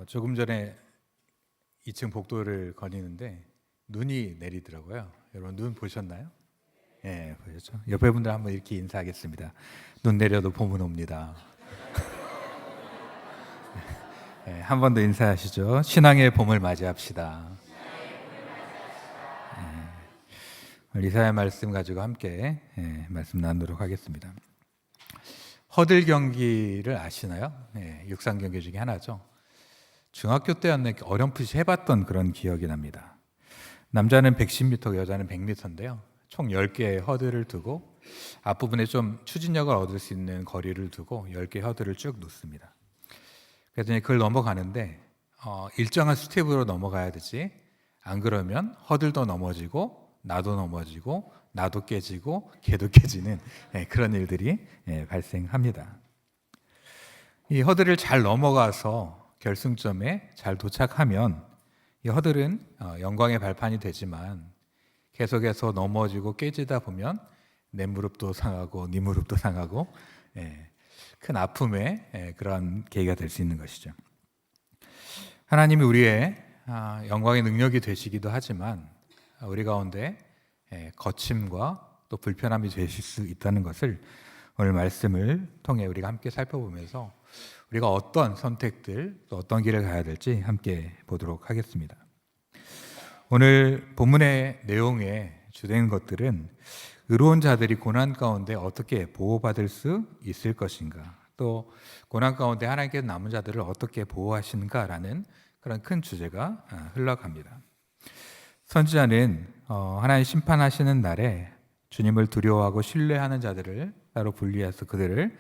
조금 전에 2층 복도를 거니는데 눈이 내리더라고요. 여러분 눈 보셨나요? 예, 보셨죠? 옆에 분들 한번 이렇게 인사하겠습니다. 눈 내려도 봄은 옵니다. 예, 한 번 더 인사하시죠. 신앙의 봄을 맞이합시다. 오늘 이사야 말씀 가지고 함께 말씀 나누도록 하겠습니다. 허들 경기를 아시나요? 육상 경기 중에 하나죠. 중학교 때였는데 어렴풋이 해봤던 그런 기억이 납니다. 남자는 110m, 여자는 100m인데요. 총 10개의 허들을 두고 앞부분에 좀 추진력을 얻을 수 있는 거리를 두고 10개의 허들을 쭉 놓습니다. 그래서 그걸 넘어가는데 일정한 스텝으로 넘어가야 되지, 안 그러면 허들도 넘어지고 나도 넘어지고 나도 깨지고 걔도 깨지는 그런 일들이 발생합니다. 이 허들을 잘 넘어가서 결승점에 잘 도착하면 이 허들은 영광의 발판이 되지만 계속해서 넘어지고 깨지다 보면 내 무릎도 상하고 네 무릎도 상하고 큰 아픔의 그런 계기가 될 수 있는 것이죠. 하나님이 우리의 영광의 능력이 되시기도 하지만 우리 가운데 거침과 또 불편함이 되실 수 있다는 것을 오늘 말씀을 통해 우리가 함께 살펴보면서 우리가 어떤 선택들 또 어떤 길을 가야 될지 함께 보도록 하겠습니다. 오늘 본문의 내용에 주된 것들은 의로운 자들이 고난 가운데 어떻게 보호받을 수 있을 것인가, 또 고난 가운데 하나님께서 남은 자들을 어떻게 보호하시는가라는 그런 큰 주제가 흘러갑니다. 선지자는 하나님 심판하시는 날에 주님을 두려워하고 신뢰하는 자들을 따로 분리해서 그들을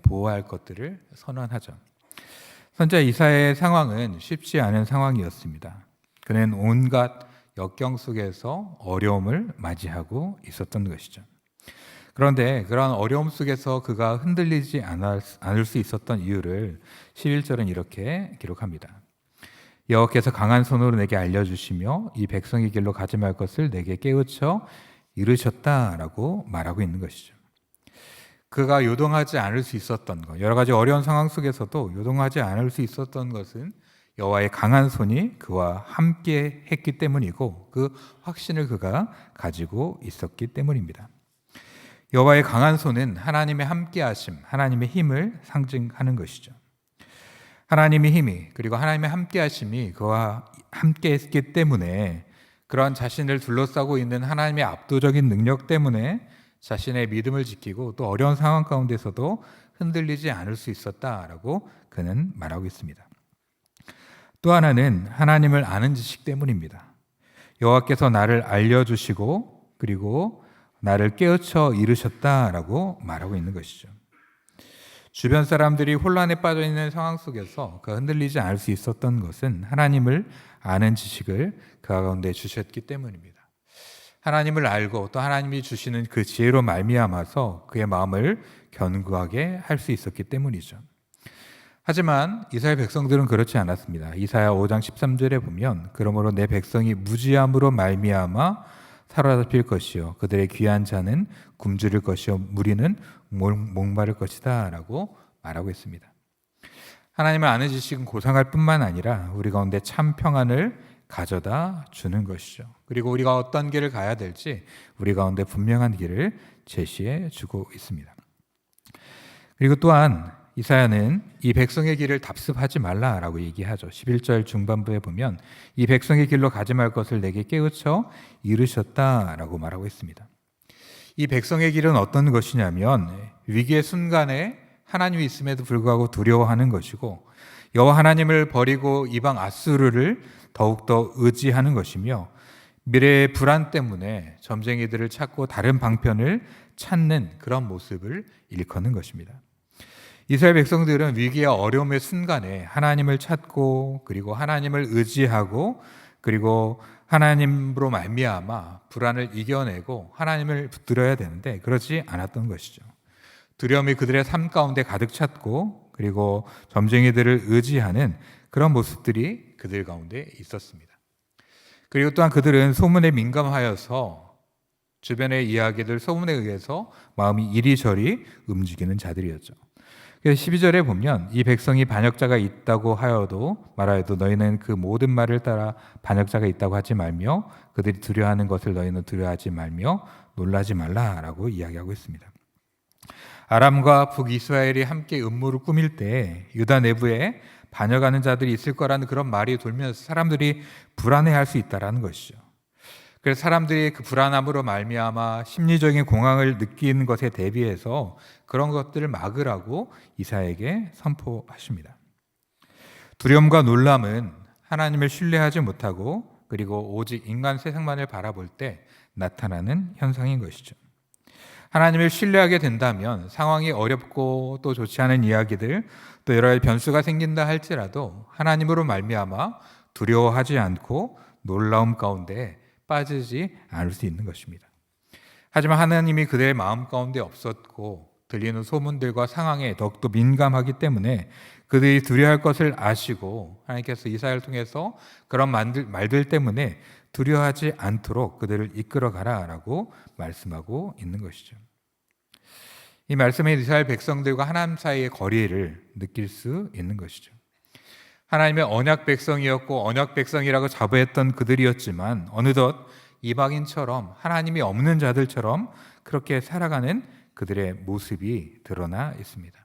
보호할 것들을 선언하죠. 선지자 이사야의 상황은 쉽지 않은 상황이었습니다. 그는 온갖 역경 속에서 어려움을 맞이하고 있었던 것이죠. 그런데 그런 어려움 속에서 그가 흔들리지 않을 수 있었던 이유를 11절은 이렇게 기록합니다. 여호와께서 강한 손으로 내게 알려주시며 이 백성의 길로 가지 말 것을 내게 깨우쳐 이르셨다라고 말하고 있는 것이죠. 그가 요동하지 않을 수 있었던 것, 여러 가지 어려운 상황 속에서도 요동하지 않을 수 있었던 것은 여호와의 강한 손이 그와 함께 했기 때문이고 그 확신을 그가 가지고 있었기 때문입니다. 여호와의 강한 손은 하나님의 함께하심, 하나님의 힘을 상징하는 것이죠. 하나님의 힘이 그리고 하나님의 함께하심이 그와 함께했기 때문에 그러한 자신을 둘러싸고 있는 하나님의 압도적인 능력 때문에 자신의 믿음을 지키고 또 어려운 상황 가운데서도 흔들리지 않을 수 있었다라고 그는 말하고 있습니다. 또 하나는 하나님을 아는 지식 때문입니다. 여호와께서 나를 알려주시고 그리고 나를 깨우쳐 이르셨다라고 말하고 있는 것이죠. 주변 사람들이 혼란에 빠져 있는 상황 속에서 그가 흔들리지 않을 수 있었던 것은 하나님을 아는 지식을 그 가운데 주셨기 때문입니다. 하나님을 알고 또 하나님이 주시는 그 지혜로 말미암아서 그의 마음을 견고하게 할 수 있었기 때문이죠. 하지만 이스라엘 백성들은 그렇지 않았습니다. 이사야 5장 13절에 보면 그러므로 내 백성이 무지함으로 말미암아 사로잡힐 것이요 그들의 귀한 자는 굶주릴 것이요 무리는 목마를 것이다 라고 말하고 있습니다. 하나님을 아는 지식은 고상할 뿐만 아니라 우리 가운데 참 평안을 가져다 주는 것이죠. 그리고 우리가 어떤 길을 가야 될지 우리 가운데 분명한 길을 제시해 주고 있습니다. 그리고 또한 이사야는 이 백성의 길을 답습하지 말라라고 얘기하죠. 11절 중반부에 보면 이 백성의 길로 가지 말 것을 내게 깨우쳐 이르셨다라고 말하고 있습니다. 이 백성의 길은 어떤 것이냐면 위기의 순간에 하나님이 있음에도 불구하고 두려워하는 것이고 여호와 하나님을 버리고 이방 아수르를 더욱더 의지하는 것이며 미래의 불안 때문에 점쟁이들을 찾고 다른 방편을 찾는 그런 모습을 일컫는 것입니다. 이스라엘 백성들은 위기와 어려움의 순간에 하나님을 찾고 그리고 하나님을 의지하고 그리고 하나님으로 말미암아 불안을 이겨내고 하나님을 붙들어야 되는데 그렇지 않았던 것이죠. 두려움이 그들의 삶 가운데 가득 찼고 그리고 점쟁이들을 의지하는 그런 모습들이 그들 가운데 있었습니다. 그리고 또한 그들은 소문에 민감하여서 주변의 이야기들, 소문에 의해서 마음이 이리저리 움직이는 자들이었죠. 그래서 12절에 보면 이 백성이 반역자가 있다고 말하여도 너희는 그 모든 말을 따라 반역자가 있다고 하지 말며 그들이 두려워하는 것을 너희는 두려워하지 말며 놀라지 말라라고 이야기하고 있습니다. 아람과 북이스라엘이 함께 음모를 꾸밀 때 유다 내부에 반역하는 자들이 있을 거라는 그런 말이 돌면서 사람들이 불안해할 수 있다라는 것이죠. 그래서 사람들이 그 불안함으로 말미암아 심리적인 공황을 느끼는 것에 대비해서 그런 것들을 막으라고 이사야에게 선포하십니다. 두려움과 놀람은 하나님을 신뢰하지 못하고 그리고 오직 인간 세상만을 바라볼 때 나타나는 현상인 것이죠. 하나님을 신뢰하게 된다면 상황이 어렵고 또 좋지 않은 이야기들 또 여러 가지 변수가 생긴다 할지라도 하나님으로 말미암아 두려워하지 않고 놀라움 가운데 빠지지 않을 수 있는 것입니다. 하지만 하나님이 그들의 마음 가운데 없었고 들리는 소문들과 상황에 더욱더 민감하기 때문에 그들이 두려워할 것을 아시고 하나님께서 이사야를 통해서 그런 말들 때문에 두려워하지 않도록 그들을 이끌어가라라고 말씀하고 있는 것이죠. 이 말씀에 이스라엘 백성들과 하나님 사이의 거리를 느낄 수 있는 것이죠. 하나님의 언약 백성이었고 언약 백성이라고 자부했던 그들이었지만 어느덧 이방인처럼 하나님이 없는 자들처럼 그렇게 살아가는 그들의 모습이 드러나 있습니다.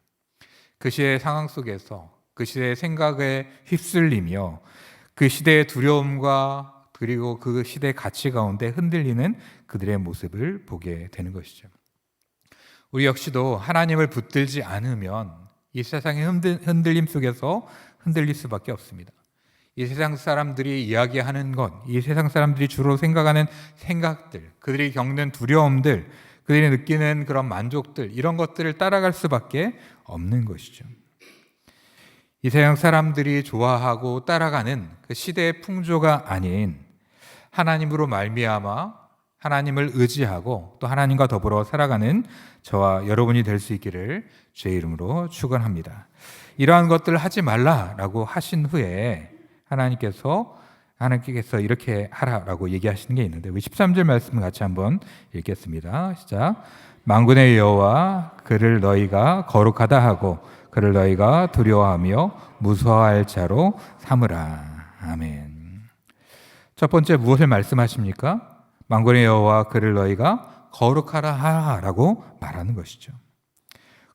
그 시대의 상황 속에서 그 시대의 생각에 휩쓸리며 그 시대의 두려움과 그리고 그 시대의 가치 가운데 흔들리는 그들의 모습을 보게 되는 것이죠. 우리 역시도 하나님을 붙들지 않으면 이 세상의 흔들림 속에서 흔들릴 수밖에 없습니다. 이 세상 사람들이 이야기하는 것, 이 세상 사람들이 주로 생각하는 생각들, 그들이 겪는 두려움들, 그들이 느끼는 그런 만족들, 이런 것들을 따라갈 수밖에 없는 것이죠. 이 세상 사람들이 좋아하고 따라가는 그 시대의 풍조가 아닌 하나님으로 말미암아 하나님을 의지하고 또 하나님과 더불어 살아가는 저와 여러분이 될 수 있기를 주의 이름으로 축원합니다. 이러한 것들을 하지 말라라고 하신 후에 하나님께서 이렇게 하라라고 얘기하시는 게 있는데 우리 13절 말씀 같이 한번 읽겠습니다. 시작. 만군의 여호와 그를 너희가 거룩하다 하고 그를 너희가 두려워하며 무서워할 자로 삼으라. 아멘. 첫 번째 무엇을 말씀하십니까? 만군의 여호와 그를 너희가 거룩하라 하라고 말하는 것이죠.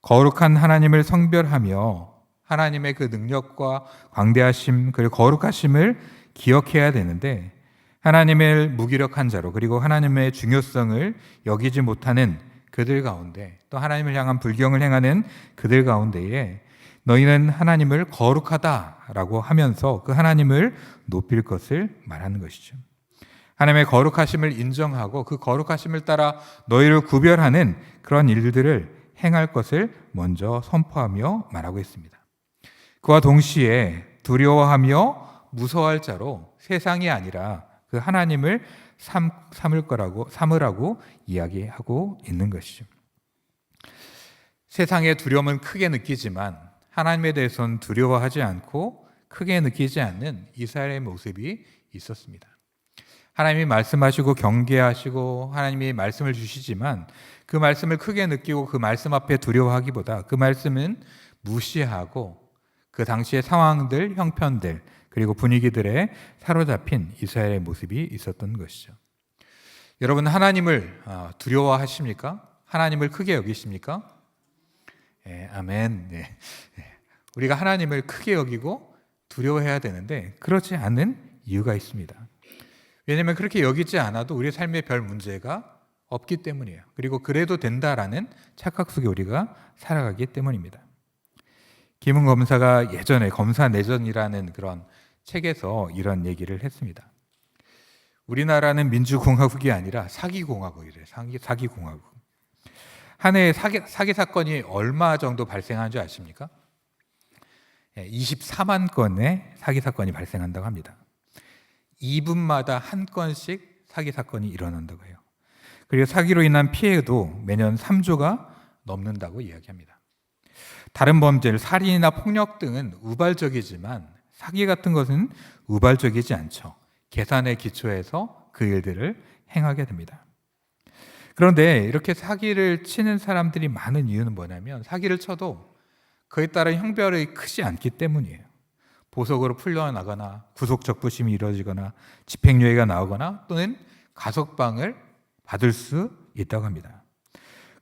거룩한 하나님을 성별하며 하나님의 그 능력과 광대하심 그리고 거룩하심을 기억해야 되는데 하나님을 무기력한 자로 그리고 하나님의 중요성을 여기지 못하는 그들 가운데 또 하나님을 향한 불경을 행하는 그들 가운데에 너희는 하나님을 거룩하다라고 하면서 그 하나님을 높일 것을 말하는 것이죠. 하나님의 거룩하심을 인정하고 그 거룩하심을 따라 너희를 구별하는 그런 일들을 행할 것을 먼저 선포하며 말하고 있습니다. 그와 동시에 두려워하며 무서워할 자로 세상이 아니라 그 하나님을 삼으라고 이야기하고 있는 것이죠. 세상의 두려움은 크게 느끼지만 하나님에 대해서는 두려워하지 않고 크게 느끼지 않는 이스라엘의 모습이 있었습니다. 하나님이 말씀하시고 경계하시고 하나님이 말씀을 주시지만 그 말씀을 크게 느끼고 그 말씀 앞에 두려워하기보다 그 말씀은 무시하고 그 당시의 상황들, 형편들 그리고 분위기들에 사로잡힌 이스라엘의 모습이 있었던 것이죠. 여러분 하나님을 두려워하십니까? 하나님을 크게 여기십니까? 네, 아멘. 네. 우리가 하나님을 크게 여기고 두려워해야 되는데 그렇지 않은 이유가 있습니다. 왜냐하면 그렇게 여기지 않아도 우리의 삶에 별 문제가 없기 때문이에요. 그리고 그래도 된다라는 착각 속에 우리가 살아가기 때문입니다. 김은 검사가 예전에 검사내전이라는 그런 책에서 이런 얘기를 했습니다. 우리나라는 민주공화국이 아니라 사기공화국이래요. 사기공화국. 한 해에 사기 사건이 얼마 정도 발생하는 줄 아십니까? 24만 건의 사기 사건이 발생한다고 합니다. 2분마다 한 건씩 사기 사건이 일어난다고 해요. 그리고 사기로 인한 피해도 매년 3조가 넘는다고 이야기합니다. 다른 범죄, 살인이나 폭력 등은 우발적이지만 사기 같은 것은 우발적이지 않죠. 계산에 기초해서 그 일들을 행하게 됩니다. 그런데 이렇게 사기를 치는 사람들이 많은 이유는 뭐냐면 사기를 쳐도 그에 따른 형벌이 크지 않기 때문이에요. 보석으로 풀려나거나 구속적부심이 이루어지거나 집행유예가 나오거나 또는 가석방을 받을 수 있다고 합니다.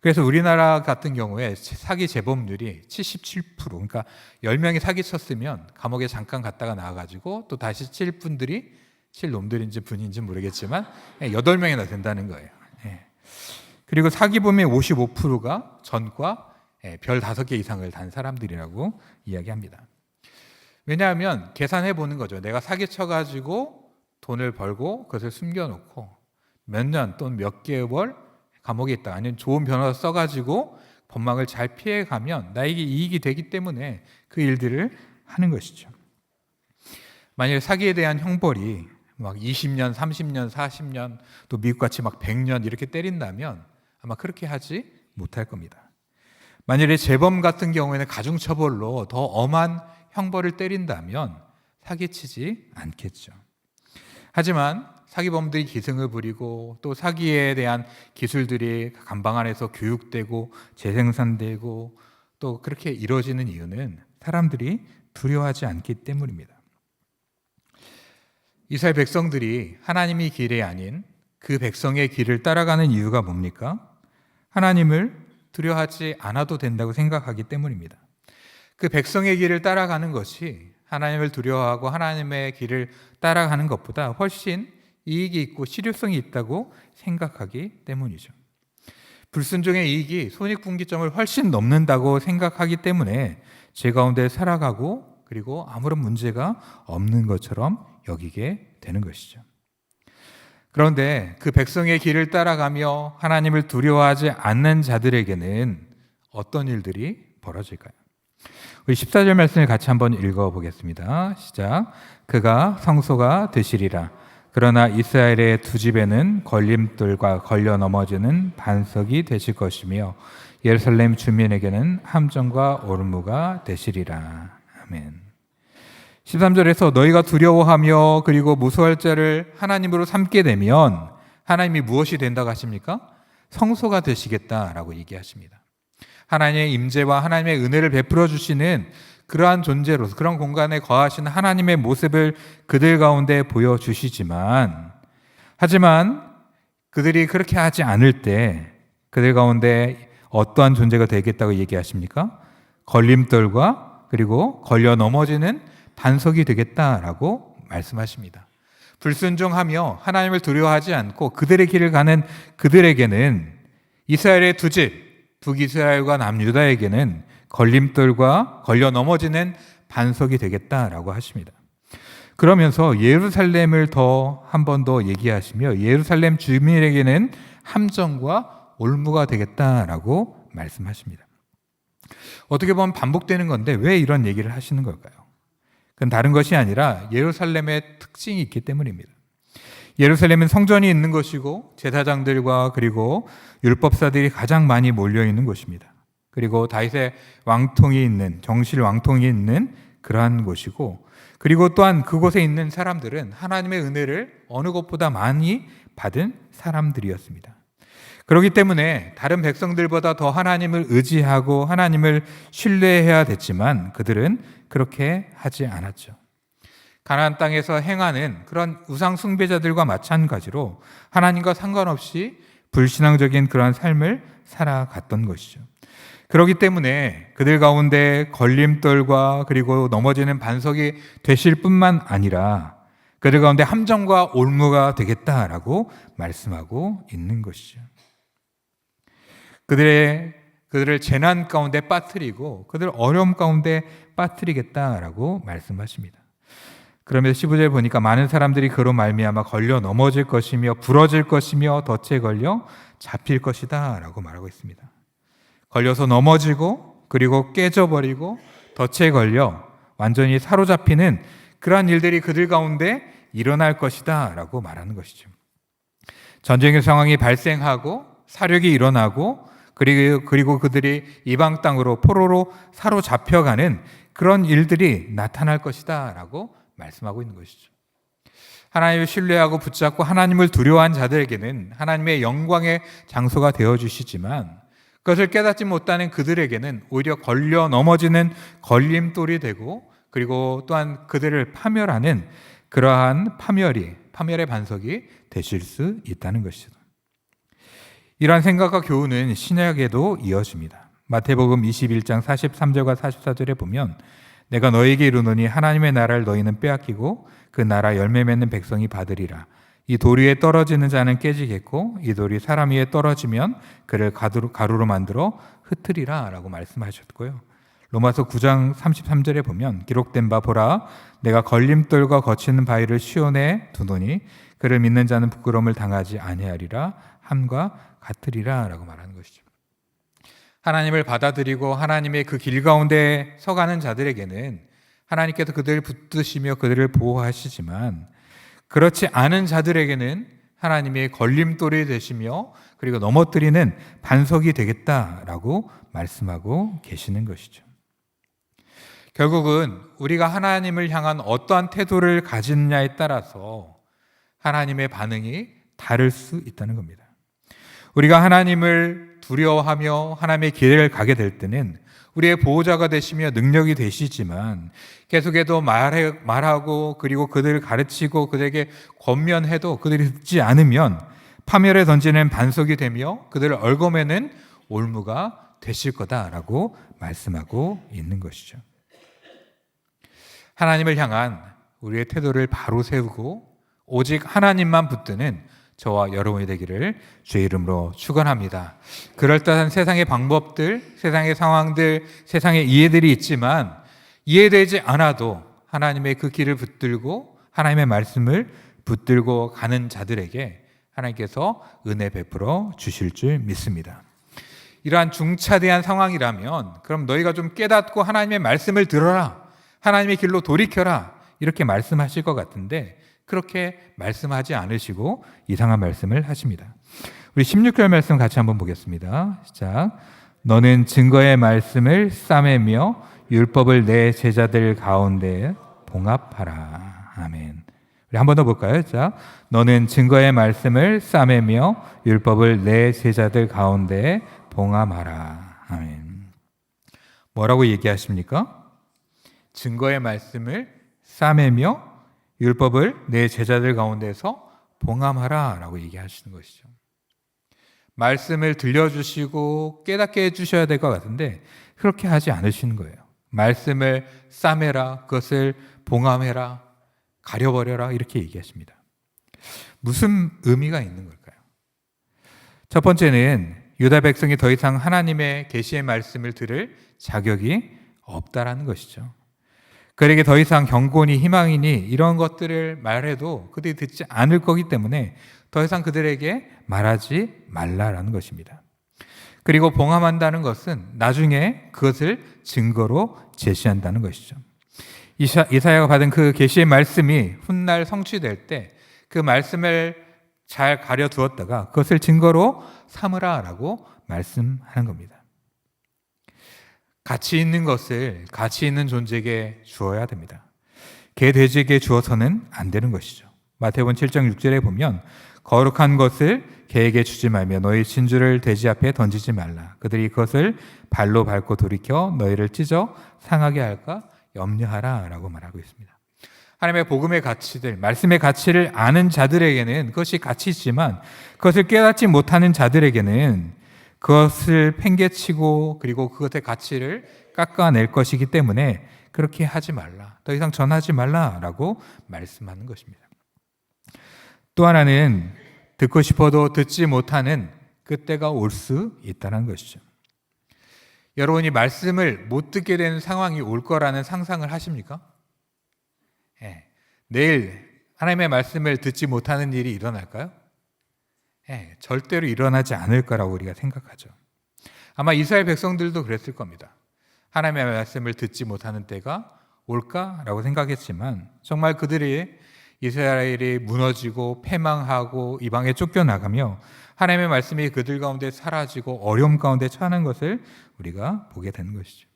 그래서 우리나라 같은 경우에 사기 재범률이 77%, 그러니까 10명이 사기쳤으면 감옥에 잠깐 갔다가 나와가지고 또 다시 칠 놈들인지 분인지 모르겠지만 8명이나 된다는 거예요. 그리고 사기범의 55%가 전과 별 5개 이상을 단 사람들이라고 이야기합니다. 왜냐하면 계산해 보는 거죠. 내가 사기쳐가지고 돈을 벌고 그것을 숨겨놓고 몇 년 또는 몇 개월 감옥에 있다, 아니면 좋은 변호사 써가지고 법망을 잘 피해가면 나에게 이익이 되기 때문에 그 일들을 하는 것이죠. 만약에 사기에 대한 형벌이 막 20년, 30년, 40년, 또 미국같이 막 100년 이렇게 때린다면 아마 그렇게 하지 못할 겁니다. 만약에 재범 같은 경우에는 가중처벌로 더 엄한 형벌을 때린다면 사기치지 않겠죠. 하지만 사기범들이 기승을 부리고 또 사기에 대한 기술들이 감방 안에서 교육되고 재생산되고 또 그렇게 이루어지는 이유는 사람들이 두려워하지 않기 때문입니다. 이스라엘 백성들이 하나님의 길이 아닌 그 백성의 길을 따라가는 이유가 뭡니까? 하나님을 두려워하지 않아도 된다고 생각하기 때문입니다. 그 백성의 길을 따라가는 것이 하나님을 두려워하고 하나님의 길을 따라가는 것보다 훨씬 이익이 있고 실효성이 있다고 생각하기 때문이죠. 불순종의 이익이 손익분기점을 훨씬 넘는다고 생각하기 때문에 제 가운데 살아가고 그리고 아무런 문제가 없는 것처럼 여기게 되는 것이죠. 그런데 그 백성의 길을 따라가며 하나님을 두려워하지 않는 자들에게는 어떤 일들이 벌어질까요? 우리 14절 말씀을 같이 한번 읽어보겠습니다. 시작. 그가 성소가 되시리라. 그러나 이스라엘의 두 집에는 걸림돌과 걸려 넘어지는 반석이 되실 것이며 예루살렘 주민에게는 함정과 올무가 되시리라. 아멘. 13절에서 너희가 두려워하며 그리고 무서워할 자를 하나님으로 삼게 되면 하나님이 무엇이 된다고 하십니까? 성소가 되시겠다라고 얘기하십니다. 하나님의 임재와 하나님의 은혜를 베풀어 주시는 그러한 존재로서 그런 공간에 거하시는 하나님의 모습을 그들 가운데 보여주시지만 하지만 그들이 그렇게 하지 않을 때 그들 가운데 어떠한 존재가 되겠다고 얘기하십니까? 걸림돌과 그리고 걸려 넘어지는 반석이 되겠다라고 말씀하십니다. 불순종하며 하나님을 두려워하지 않고 그들의 길을 가는 그들에게는 이스라엘의 두 집, 북이스라엘과 남유다에게는 걸림돌과 걸려 넘어지는 반석이 되겠다라고 하십니다. 그러면서 예루살렘을 더 한 번 더 얘기하시며 예루살렘 주민에게는 함정과 올무가 되겠다라고 말씀하십니다. 어떻게 보면 반복되는 건데 왜 이런 얘기를 하시는 걸까요? 그건 다른 것이 아니라 예루살렘의 특징이 있기 때문입니다. 예루살렘은 성전이 있는 것이고 제사장들과 그리고 율법사들이 가장 많이 몰려 있는 곳입니다. 그리고 다윗의 왕통이 있는 정실 왕통이 있는 그러한 곳이고 그리고 또한 그곳에 있는 사람들은 하나님의 은혜를 어느 것보다 많이 받은 사람들이었습니다. 그렇기 때문에 다른 백성들보다 더 하나님을 의지하고 하나님을 신뢰해야 됐지만 그들은 그렇게 하지 않았죠. 가나안 땅에서 행하는 그런 우상 숭배자들과 마찬가지로 하나님과 상관없이 불신앙적인 그런 삶을 살아갔던 것이죠. 그렇기 때문에 그들 가운데 걸림돌과 그리고 넘어지는 반석이 되실 뿐만 아니라 그들 가운데 함정과 올무가 되겠다라고 말씀하고 있는 것이죠. 그들을 재난 가운데 빠뜨리고 그들을 어려움 가운데 빠뜨리겠다라고 말씀하십니다. 그러면서 15절 보니까 많은 사람들이 그로 말미암아 걸려 넘어질 것이며 부러질 것이며 덫에 걸려 잡힐 것이다 라고 말하고 있습니다. 걸려서 넘어지고 그리고 깨져버리고 덫에 걸려 완전히 사로잡히는 그러한 일들이 그들 가운데 일어날 것이다 라고 말하는 것이죠. 전쟁의 상황이 발생하고 사륙이 일어나고 그리고 그들이 이방 땅으로 포로로 사로잡혀가는 그런 일들이 나타날 것이다 라고 말씀하고 있는 것이죠. 하나님을 신뢰하고 붙잡고 하나님을 두려워한 자들에게는 하나님의 영광의 장소가 되어주시지만 그것을 깨닫지 못하는 그들에게는 오히려 걸려 넘어지는 걸림돌이 되고, 그리고 또한 그들을 파멸하는 그러한 파멸의 반석이 되실 수 있다는 것이죠. 이러한 생각과 교훈은 신약에도 이어집니다. 마태복음 21장 43절과 44절에 보면 내가 너에게 이르노니 하나님의 나라를 너희는 빼앗기고 그 나라 열매 맺는 백성이 받으리라. 이 돌 위에 떨어지는 자는 깨지겠고 이 돌이 사람 위에 떨어지면 그를 가루로 만들어 흩으리라 라고 말씀하셨고요. 로마서 9장 33절에 보면 기록된 바 보라 내가 걸림돌과 거치는 바위를 시온에 두노니 그를 믿는 자는 부끄러움을 당하지 아니하리라 함과 같으리라 라고 말하는 것이죠. 하나님을 받아들이고 하나님의 그 길 가운데 서가는 자들에게는 하나님께서 그들을 붙드시며 그들을 보호하시지만, 그렇지 않은 자들에게는 하나님의 걸림돌이 되시며 그리고 넘어뜨리는 반석이 되겠다라고 말씀하고 계시는 것이죠. 결국은 우리가 하나님을 향한 어떠한 태도를 가지느냐에 따라서 하나님의 반응이 다를 수 있다는 겁니다. 우리가 하나님을 두려워하며 하나님의 길을 가게 될 때는 우리의 보호자가 되시며 능력이 되시지만, 계속해서 말하고 그리고 그들을 가르치고 그들에게 권면해도 그들이 듣지 않으면 파멸에 던지는 반석이 되며 그들을 얽어매는 올무가 되실 거다라고 말씀하고 있는 것이죠. 하나님을 향한 우리의 태도를 바로 세우고 오직 하나님만 붙드는 저와 여러분이 되기를 주의 이름으로 축원합니다. 그럴듯한 세상의 방법들, 세상의 상황들, 세상의 이해들이 있지만 이해되지 않아도 하나님의 그 길을 붙들고 하나님의 말씀을 붙들고 가는 자들에게 하나님께서 은혜 베풀어 주실 줄 믿습니다. 이러한 중차대한 상황이라면 그럼 너희가 좀 깨닫고 하나님의 말씀을 들어라, 하나님의 길로 돌이켜라 이렇게 말씀하실 것 같은데 그렇게 말씀하지 않으시고 이상한 말씀을 하십니다. 우리 16절 말씀 같이 한번 보겠습니다. 시작. 너는 증거의 말씀을 싸매며 율법을 내 제자들 가운데 봉합하라. 아멘. 우리 한 번 더 볼까요? 자, 너는 증거의 말씀을 싸매며 율법을 내 제자들 가운데 봉합하라. 아멘. 뭐라고 얘기하십니까? 증거의 말씀을 싸매며 율법을 내 제자들 가운데서 봉함하라 라고 얘기하시는 것이죠. 말씀을 들려주시고 깨닫게 해주셔야 될 것 같은데 그렇게 하지 않으시는 거예요. 말씀을 싸매라, 그것을 봉함해라, 가려버려라 이렇게 얘기하십니다. 무슨 의미가 있는 걸까요? 첫 번째는 유다 백성이 더 이상 하나님의 계시의 말씀을 들을 자격이 없다라는 것이죠. 그에게 더 이상 경고니 희망이니 이런 것들을 말해도 그들이 듣지 않을 거기 때문에 더 이상 그들에게 말하지 말라라는 것입니다. 그리고 봉함한다는 것은 나중에 그것을 증거로 제시한다는 것이죠. 이사야가 받은 그 계시의 말씀이 훗날 성취될 때 그 말씀을 잘 가려두었다가 그것을 증거로 삼으라라고 말씀하는 겁니다. 가치 있는 것을 가치 있는 존재에게 주어야 됩니다. 개 돼지에게 주어서는 안 되는 것이죠. 마태복음 7장 6절에 보면 거룩한 것을 개에게 주지 말며 너희 진주를 돼지 앞에 던지지 말라. 그들이 그것을 발로 밟고 돌이켜 너희를 찢어 상하게 할까 염려하라 라고 말하고 있습니다. 하나님의 복음의 가치들, 말씀의 가치를 아는 자들에게는 그것이 가치이지만 그것을 깨닫지 못하는 자들에게는 그것을 팽개치고 그리고 그것의 가치를 깎아낼 것이기 때문에 그렇게 하지 말라, 더 이상 전하지 말라라고 말씀하는 것입니다. 또 하나는 듣고 싶어도 듣지 못하는 그때가 올 수 있다는 것이죠. 여러분이 말씀을 못 듣게 되는 상황이 올 거라는 상상을 하십니까? 네. 내일 하나님의 말씀을 듣지 못하는 일이 일어날까요? 네, 절대로 일어나지 않을 거라고 우리가 생각하죠. 아마 이스라엘 백성들도 그랬을 겁니다. 하나님의 말씀을 듣지 못하는 때가 올까라고 생각했지만 정말 그들이 이스라엘이 무너지고 패망하고 이방에 쫓겨나가며 하나님의 말씀이 그들 가운데 사라지고 어려움 가운데 처하는 것을 우리가 보게 되는 것이죠.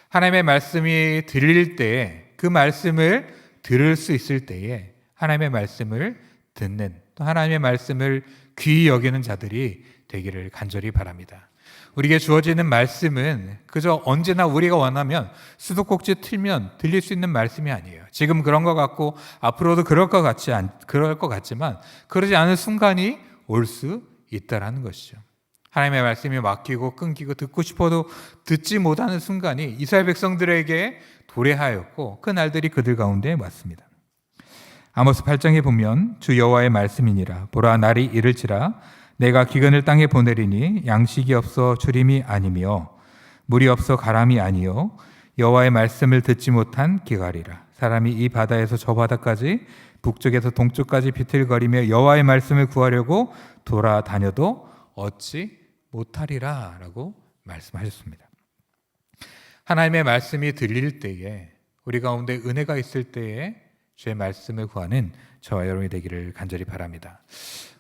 하나님의 말씀이 들릴 때에 그 말씀을 들을 수 있을 때에 하나님의 말씀을 듣는, 또 하나님의 말씀을 귀히 여기는 자들이 되기를 간절히 바랍니다. 우리에게 주어지는 말씀은 그저 언제나 우리가 원하면 수도꼭지 틀면 들릴 수 있는 말씀이 아니에요. 지금 그런 것 같고 앞으로도 그럴 것 같지만 그러지 않은 순간이 올 수 있다라는 것이죠. 하나님의 말씀이 막히고 끊기고 듣고 싶어도 듣지 못하는 순간이 이스라엘 백성들에게 도래하였고 그 날들이 그들 가운데 왔습니다. 아모스 8장에 보면 주 여호와의 말씀이니라. 보라, 날이 이를지라 내가 기근을 땅에 보내리니 양식이 없어 주림이 아니며 물이 없어 가람이 아니요 여호와의 말씀을 듣지 못한 기갈이라. 사람이 이 바다에서 저 바다까지 북쪽에서 동쪽까지 비틀거리며 여호와의 말씀을 구하려고 돌아다녀도 얻지 못하리라 라고 말씀하셨습니다. 하나님의 말씀이 들릴 때에, 우리 가운데 은혜가 있을 때에 주의 말씀을 구하는 저와 여러분이 되기를 간절히 바랍니다.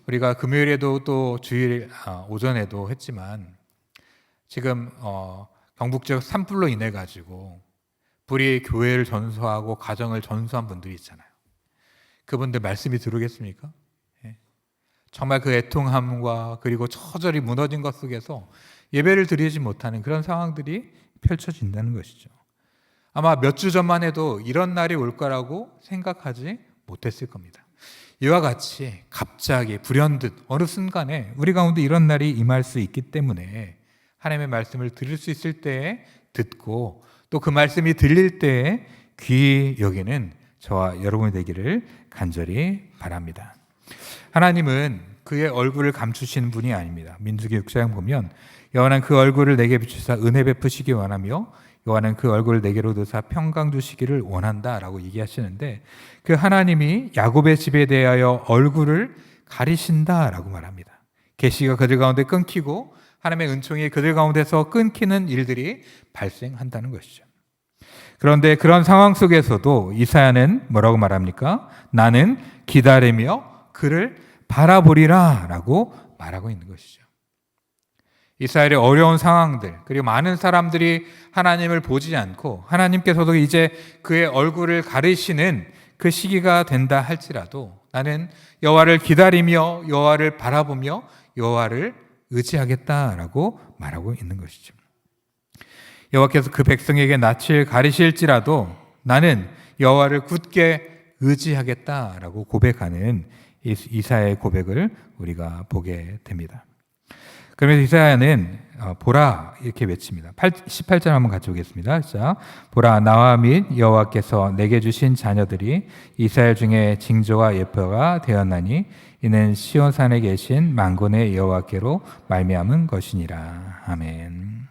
우리가 금요일에도 또 주일 오전에도 했지만 지금 경북 지역 산불로 인해 가지고 불이 교회를 전소하고 가정을 전소한 분들이 있잖아요. 그분들 말씀이 들으겠습니까? 정말 그 애통함과 그리고 처절히 무너진 것 속에서 예배를 드리지 못하는 그런 상황들이 펼쳐진다는 것이죠. 아마 몇 주 전만 해도 이런 날이 올 거라고 생각하지 못했을 겁니다. 이와 같이 갑자기 불현듯 어느 순간에 우리 가운데 이런 날이 임할 수 있기 때문에 하나님의 말씀을 들을 수 있을 때에 듣고 또 그 말씀이 들릴 때에 귀히 여기는 저와 여러분이 되기를 간절히 바랍니다. 하나님은 그의 얼굴을 감추시는 분이 아닙니다. 민수기 6장 보면 여호와는 그 얼굴을 내게 비추사 은혜 베푸시기 원하며 여호와는 그 얼굴을 내게로 드사 평강 주시기를 원한다라고 얘기하시는데 그 하나님이 야곱의 집에 대하여 얼굴을 가리신다라고 말합니다. 계시가 그들 가운데 끊기고 하나님의 은총이 그들 가운데서 끊기는 일들이 발생한다는 것이죠. 그런데 그런 상황 속에서도 이사야는 뭐라고 말합니까? 나는 기다리며 그를 바라보리라 라고 말하고 있는 것이죠. 이스라엘의 어려운 상황들, 그리고 많은 사람들이 하나님을 보지 않고 하나님께서도 이제 그의 얼굴을 가리시는 그 시기가 된다 할지라도 나는 여호와를 기다리며 여호와를 바라보며 여호와를 의지하겠다라고 말하고 있는 것이죠. 여호와께서 그 백성에게 낯을 가리실지라도 나는 여호와를 굳게 의지하겠다라고 고백하는 이사야의 고백을 우리가 보게 됩니다. 그러면서 이사야는 보라 이렇게 외칩니다. 18절 한번 같이 보겠습니다. 자, 보라, 나와 및 여호와께서 내게 주신 자녀들이 이스라엘 중에 징조와 예표가 되었나니 이는 시온산에 계신 만군의 여호와께로 말미암은 것이니라. 아멘.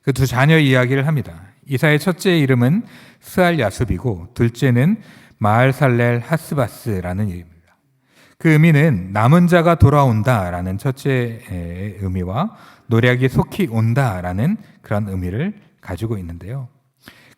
그 두 자녀 이야기를 합니다. 이사야의 첫째 이름은 스알 야숲이고 둘째는 마알살렐 하스바스라는 이름입니다. 그 의미는 남은 자가 돌아온다라는 첫째의 의미와 노략이 속히 온다라는 그런 의미를 가지고 있는데요.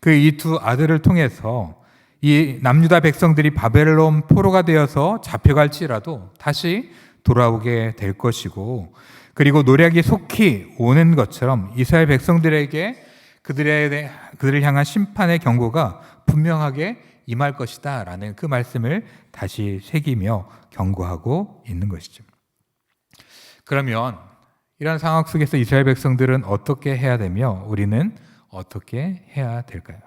그 이 두 아들을 통해서 이 남유다 백성들이 바벨론 포로가 되어서 잡혀갈지라도 다시 돌아오게 될 것이고, 그리고 노략이 속히 오는 것처럼 이스라엘 백성들에게 그들을 향한 심판의 경고가 분명하게 임할 것이다 라는 그 말씀을 다시 새기며 경고하고 있는 것이죠. 그러면 이런 상황 속에서 이스라엘 백성들은 어떻게 해야 되며 우리는 어떻게 해야 될까요?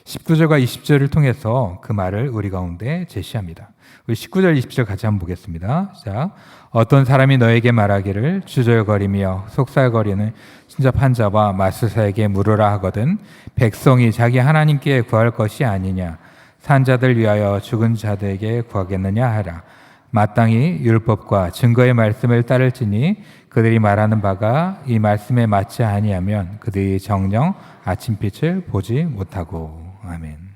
19절과 20절을 통해서 그 말을 우리 가운데 제시합니다. 우리 19절, 20절 같이 한번 보겠습니다. 자, 어떤 사람이 너에게 말하기를 주절거리며 속살거리는 신접한 자와 마술사에게 물으라 하거든 백성이 자기 하나님께 구할 것이 아니냐 산 자들 위하여 죽은 자들에게 구하겠느냐 하라. 마땅히 율법과 증거의 말씀을 따를지니 그들이 말하는 바가 이 말씀에 맞지 아니하면 그들이 정녕 아침빛을 보지 못하고. 아멘.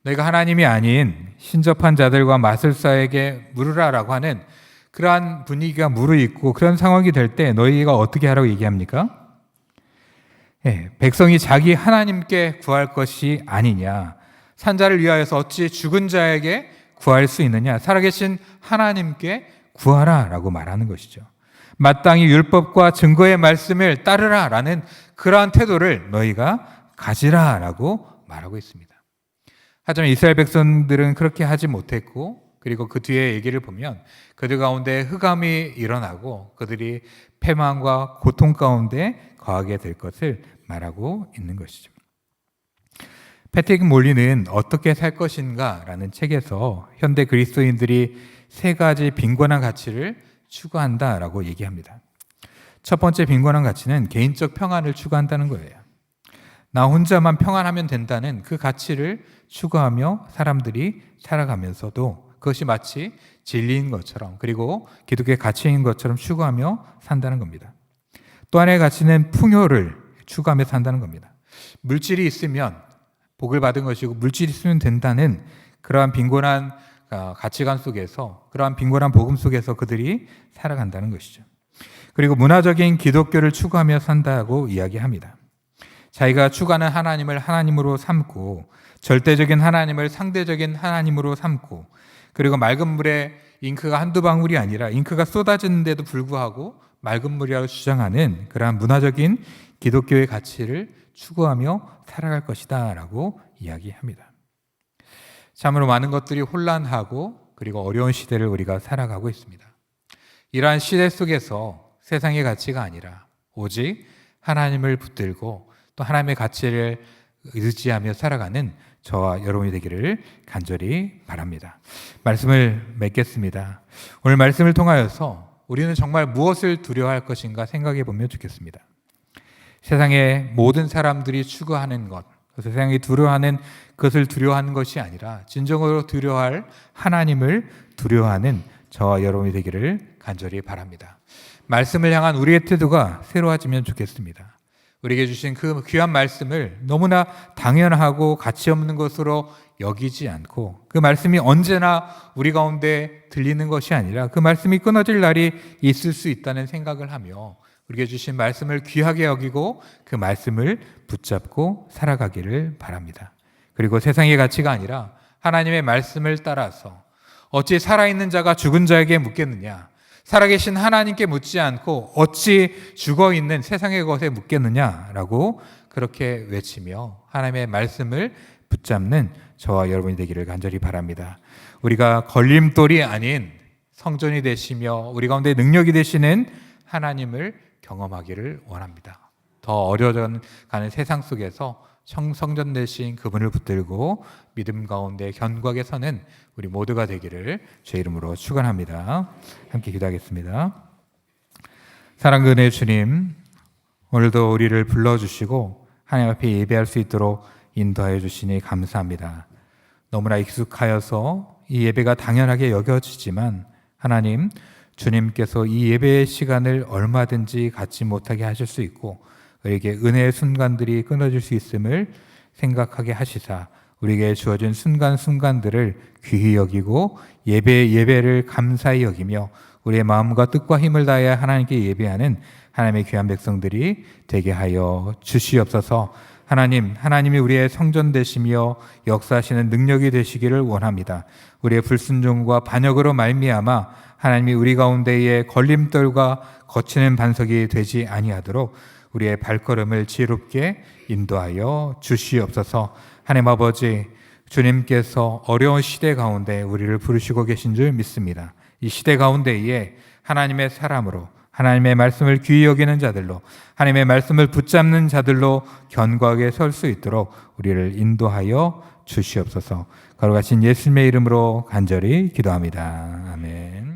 너희가 하나님이 아닌 신접한 자들과 마술사에게 물으라라고 하는 그러한 분위기가 무르익고 그런 상황이 될 때 너희가 어떻게 하라고 얘기합니까? 백성이 자기 하나님께 구할 것이 아니냐. 산자를 위하여서 어찌 죽은 자에게 구할 수 있느냐. 살아계신 하나님께 구하라라고 말하는 것이죠. 마땅히 율법과 증거의 말씀을 따르라라는 그러한 태도를 너희가 가지라라고 말하고 있습니다. 하지만 이스라엘 백성들은 그렇게 하지 못했고 그리고 그 뒤에 얘기를 보면 그들 가운데 흑암이 일어나고 그들이 패망과 고통 가운데 거하게 될 것을 말하고 있는 것이죠. 패트릭 몰리는 어떻게 살 것인가 라는 책에서 현대 그리스도인들이 세 가지 빈곤한 가치를 추구한다라고 얘기합니다. 첫 번째 빈곤한 가치는 개인적 평안을 추구한다는 거예요. 나 혼자만 평안하면 된다는 그 가치를 추구하며 사람들이 살아가면서도 그것이 마치 진리인 것처럼, 그리고 기독교의 가치인 것처럼 추구하며 산다는 겁니다. 또 하나의 가치는 풍요를 추구하며 산다는 겁니다. 물질이 있으면 복을 받은 것이고 물질이 있으면 된다는 그러한 빈곤한 가치관 속에서, 그러한 빈곤한 복음 속에서 그들이 살아간다는 것이죠. 그리고 문화적인 기독교를 추구하며 산다고 이야기합니다. 자기가 추구하는 하나님을 하나님으로 삼고 절대적인 하나님을 상대적인 하나님으로 삼고, 그리고 맑은 물에 잉크가 한두 방울이 아니라 잉크가 쏟아지는데도 불구하고 맑은 물이라고 주장하는 그러한 문화적인 기독교의 가치를 추구하며 살아갈 것이다 라고 이야기합니다. 참으로 많은 것들이 혼란하고 그리고 어려운 시대를 우리가 살아가고 있습니다. 이러한 시대 속에서 세상의 가치가 아니라 오직 하나님을 붙들고 또 하나님의 가치를 의지하며 살아가는 저와 여러분이 되기를 간절히 바랍니다. 말씀을 맺겠습니다. 오늘 말씀을 통하여서 우리는 정말 무엇을 두려워할 것인가 생각해 보면 좋겠습니다. 세상의 모든 사람들이 추구하는 것, 세상이 두려워하는 것을 두려워하는 것이 아니라 진정으로 두려워할 하나님을 두려워하는 저와 여러분이 되기를 간절히 바랍니다. 말씀을 향한 우리의 태도가 새로워지면 좋겠습니다. 우리에게 주신 그 귀한 말씀을 너무나 당연하고 가치 없는 것으로 여기지 않고, 그 말씀이 언제나 우리 가운데 들리는 것이 아니라 그 말씀이 끊어질 날이 있을 수 있다는 생각을 하며 우리에게 주신 말씀을 귀하게 여기고 그 말씀을 붙잡고 살아가기를 바랍니다. 그리고 세상의 가치가 아니라 하나님의 말씀을 따라서 어찌 살아있는 자가 죽은 자에게 묻겠느냐, 살아계신 하나님께 묻지 않고 어찌 죽어있는 세상의 것에 묻겠느냐라고 그렇게 외치며 하나님의 말씀을 붙잡는 저와 여러분이 되기를 간절히 바랍니다. 우리가 걸림돌이 아닌 성전이 되시며 우리 가운데 능력이 되시는 하나님을 경험하기를 원합니다. 더 어려져 가는 세상 속에서 성전 되신 그분을 붙들고 믿음 가운데 견고하게 서는 우리 모두가 되기를 주의 이름으로 축원합니다. 함께 기도하겠습니다. 사랑과 은혜의 주님, 오늘도 우리를 불러주시고 하나님 앞에 예배할 수 있도록 인도하여 주시니 감사합니다. 너무나 익숙하여서 이 예배가 당연하게 여겨지지만 하나님, 주님께서 이 예배의 시간을 얼마든지 갖지 못하게 하실 수 있고 우리에게 은혜의 순간들이 끊어질 수 있음을 생각하게 하시사 우리에게 주어진 순간순간들을 귀히 여기고 예배를 감사히 여기며 우리의 마음과 뜻과 힘을 다해 하나님께 예배하는 하나님의 귀한 백성들이 되게 하여 주시옵소서. 하나님이 우리의 성전 되시며 역사하시는 능력이 되시기를 원합니다. 우리의 불순종과 반역으로 말미암아 하나님이 우리 가운데의 걸림돌과 거치는 반석이 되지 아니하도록 우리의 발걸음을 지혜롭게 인도하여 주시옵소서. 하나님 아버지, 주님께서 어려운 시대 가운데 우리를 부르시고 계신 줄 믿습니다. 이 시대 가운데에 하나님의 사람으로, 하나님의 말씀을 귀히 여기는 자들로, 하나님의 말씀을 붙잡는 자들로 견고하게 설 수 있도록 우리를 인도하여 주시옵소서. 거룩하신 예수님의 이름으로 간절히 기도합니다. 아멘.